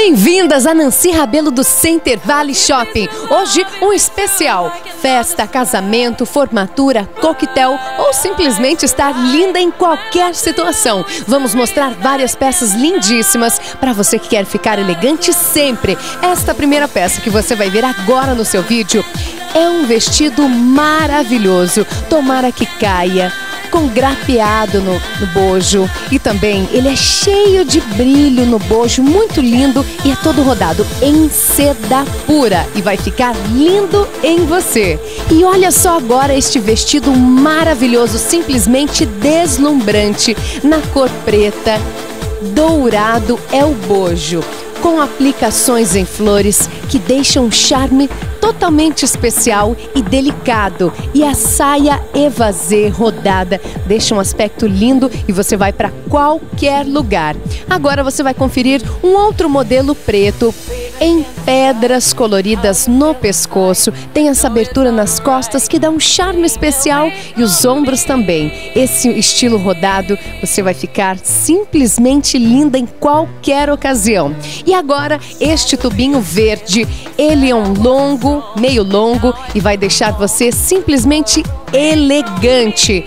Bem-vindas a Nancy Rabelo do Center Valley Shopping. Hoje um especial, festa, casamento, formatura, coquetel ou simplesmente estar linda em qualquer situação. Vamos mostrar várias peças lindíssimas para você que quer ficar elegante sempre. Esta primeira peça que você vai ver agora no seu vídeo é um vestido maravilhoso, tomara que caia, com grapeado no bojo, e também ele é cheio de brilho no bojo, muito lindo, e é todo rodado em seda pura e vai ficar lindo em você. E olha só agora este vestido maravilhoso, simplesmente deslumbrante, na cor preta, dourado é o bojo, com aplicações em flores que deixam um charme totalmente especial e delicado. E a saia evasê rodada deixa um aspecto lindo e você vai para qualquer lugar. Agora você vai conferir um outro modelo preto em pedras coloridas no pescoço. Tem essa abertura nas costas que dá um charme especial e os ombros também. Esse estilo rodado, você vai ficar simplesmente linda em qualquer ocasião. E agora este tubinho verde, ele é um longo, meio longo, e vai deixar você simplesmente elegante,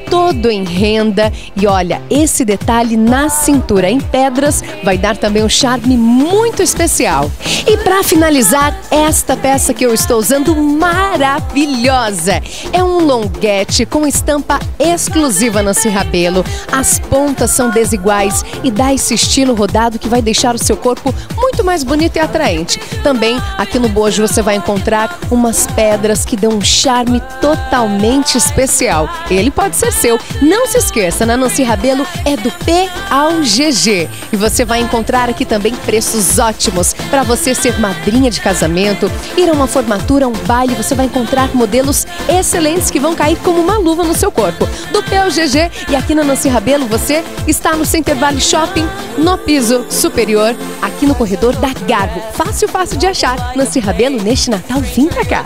todo em renda. E olha, esse detalhe na cintura em pedras vai dar também um charme muito especial. E para finalizar, esta peça que eu estou usando, maravilhosa, é um longuete com estampa exclusiva Nancy Rabelo. As pontas são desiguais e dá esse estilo rodado que vai deixar o seu corpo muito mais bonito e atraente. Também aqui no bojo você vai encontrar umas pedras que dão um charme totalmente especial. Ele pode ser seu. Não se esqueça, na Nancy Rabelo é do P ao GG. E você vai encontrar aqui também preços ótimos para você ser madrinha de casamento, ir a uma formatura, um baile. Você vai encontrar modelos excelentes que vão cair como uma luva no seu corpo. Do P ao GG. E aqui na Nancy Rabelo você está no Center Valley Shopping, no piso superior, aqui no corredor da Garbo. Fácil de achar. Nancy Rabelo, neste Natal, vem pra cá.